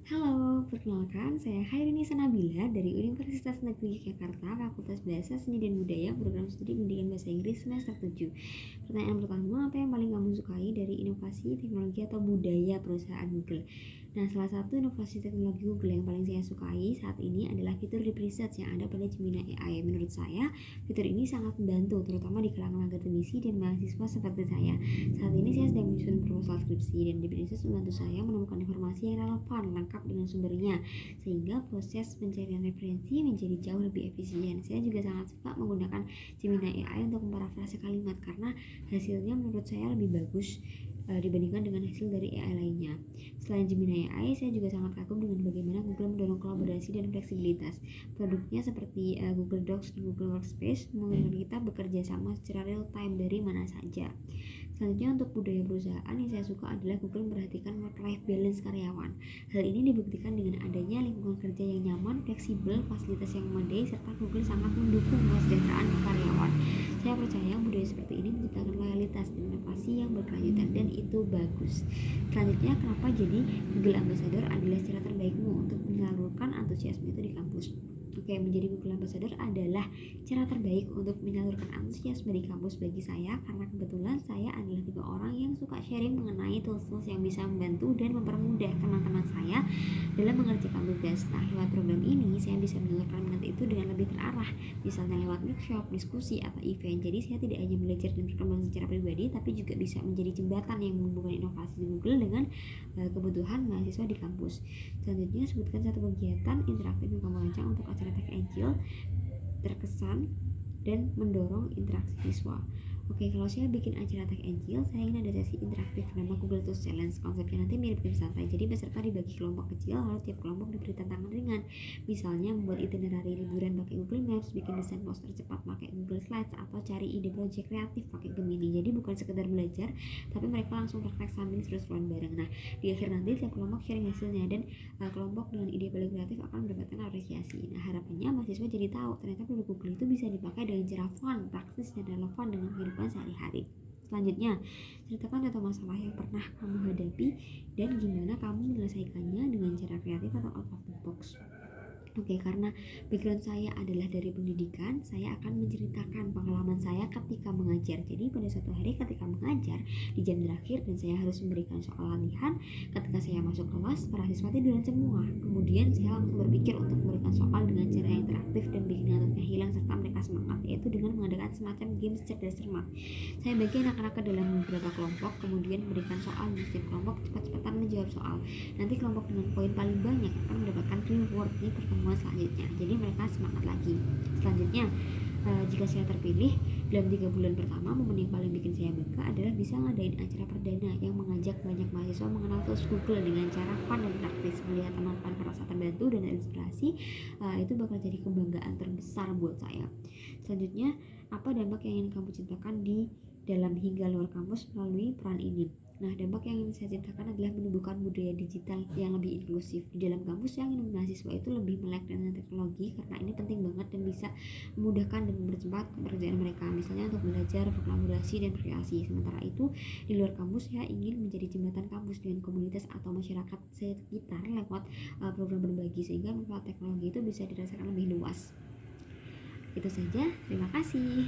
Halo, perkenalkan saya Khairini Sanabila dari Universitas Negeri Yogyakarta, Fakultas Bahasa Seni dan Budaya, Program Studi Pendidikan Bahasa Inggris semester 7. Pertanyaan pertama, apa yang paling kamu sukai dari inovasi, teknologi, atau budaya perusahaan Google? Nah, salah satu inovasi teknologi Google yang paling saya sukai saat ini adalah fitur deep research yang ada pada Gemini AI. Menurut saya, fitur ini sangat membantu, terutama di kalangan akademisi dan mahasiswa seperti saya. Saat ini saya sedang menyusun proposal skripsi dan deep research membantu saya menemukan informasi yang relevan, lengkap dengan sumbernya, sehingga proses pencarian referensi menjadi jauh lebih efisien. Saya juga sangat suka menggunakan Gemini AI untuk memparafrase kalimat karena hasilnya menurut saya lebih bagus dibandingkan dengan hasil dari AI lainnya. Selain Gemini AI, saya juga sangat kagum dengan bagaimana Google mendorong kolaborasi dan fleksibilitas. Produknya seperti Google Docs dan Google Workspace memungkinkan kita bekerja sama secara real time dari mana saja. Selanjutnya, untuk budaya perusahaan yang saya suka adalah Google memperhatikan work-life balance karyawan. Hal ini dibuktikan dengan adanya lingkungan kerja yang nyaman, fleksibel, fasilitas yang memadai, serta Google sangat mendukung kesejahteraan karyawan. Saya percaya budaya seperti ini menciptakan loyalitas dan inovasi yang berkelanjutan, dan itu bagus. Selanjutnya, kenapa jadi Google Ambassador adalah cara terbaikmu untuk menyalurkan antusiasme itu di kampus? Oke, menjadi Google Ambassador adalah cara terbaik untuk menyalurkan antusiasme di kampus bagi saya, karena kebetulan saya adalah tipe orang yang suka sharing mengenai tools-tools yang bisa membantu dan mempermudah teman-teman saya dalam mengerjakan tugas. Nah, lewat program ini saya bisa menyalurkan minat itu dengan lebih terarah, misalnya lewat workshop, diskusi, atau event. Jadi saya tidak hanya belajar dan berkembang secara pribadi, tapi juga bisa menjadi jembatan yang menghubungkan inovasi di Google dengan kebutuhan mahasiswa di kampus. Selanjutnya, sebutkan satu kegiatan interaktif yang kamu rancang untuk acara Tech Angel terkesan dan mendorong interaksi siswa. Oke, kalau saya bikin acara Tech Angel, saya ingin ada sesi interaktif nama Google Tools Challenge. Konsepnya nanti mirip game santai, jadi peserta dibagi kelompok kecil, lalu tiap kelompok diberi tantangan ringan. Misalnya membuat itinerary liburan pakai Google Maps, bikin desain poster cepat pakai Google Slides, atau cari ide project kreatif pakai Gemini. Jadi bukan sekedar belajar, tapi mereka langsung praktek sambil seru-seruan bareng. Nah, di akhir nanti tiap kelompok sharing hasilnya, dan kelompok dengan ide paling kreatif akan mendapatkan apresiasi. Nah, harapannya mahasiswa jadi tahu ternyata produk Google itu bisa dipakai dengan cara fun, praktis, dan relevan dengan kehidupan sehari-hari. Selanjutnya, ceritakan contoh masalah yang pernah kamu hadapi dan gimana kamu menyelesaikannya dengan cara kreatif atau out of the box. Oke, karena background saya adalah dari pendidikan, saya akan menceritakan pengalaman saya ketika mengajar. Jadi pada suatu hari ketika mengajar di jam terakhir dan saya harus memberikan soal latihan, ketika saya masuk kelas, para siswa tiduran semua. Kemudian saya langsung berpikir untuk memberikan soal dengan cara yang interaktif dan bikin ngantuknya hilang serta mereka semangat, yaitu dengan mengadakan semacam games cerdas cermat. Saya bagi anak-anak ke dalam beberapa kelompok, kemudian memberikan soal di setiap kelompok cepat-cepatan menjawab soal. Nanti kelompok dengan poin paling banyak akan mendapatkan reward di pertemuan selanjutnya, jadi mereka semangat lagi. Selanjutnya, jika saya terpilih, dalam 3 bulan pertama, momen yang paling bikin saya bangga adalah bisa ngadain acara perdana yang mengajak banyak mahasiswa mengenal tools Google dengan cara fun dan praktis. Melihat teman-teman merasa terbantu dan terinspirasi, itu bakal jadi kebanggaan terbesar buat saya. Selanjutnya, apa dampak yang ingin kamu ciptakan di dalam hingga luar kampus melalui peran ini? Nah, dampak yang ingin saya ciptakan adalah menumbuhkan budaya digital yang lebih inklusif. Di dalam kampus, yang ingin mahasiswa itu lebih melek dengan teknologi, karena ini penting banget dan bisa memudahkan dan mempercepat pekerjaan mereka, misalnya untuk belajar, berkolaborasi, dan berkreasi. Sementara itu, di luar kampus, saya ingin menjadi jembatan kampus dengan komunitas atau masyarakat sekitar lewat program berbagi, sehingga manfaat teknologi itu bisa dirasakan lebih luas. Itu saja, terima kasih.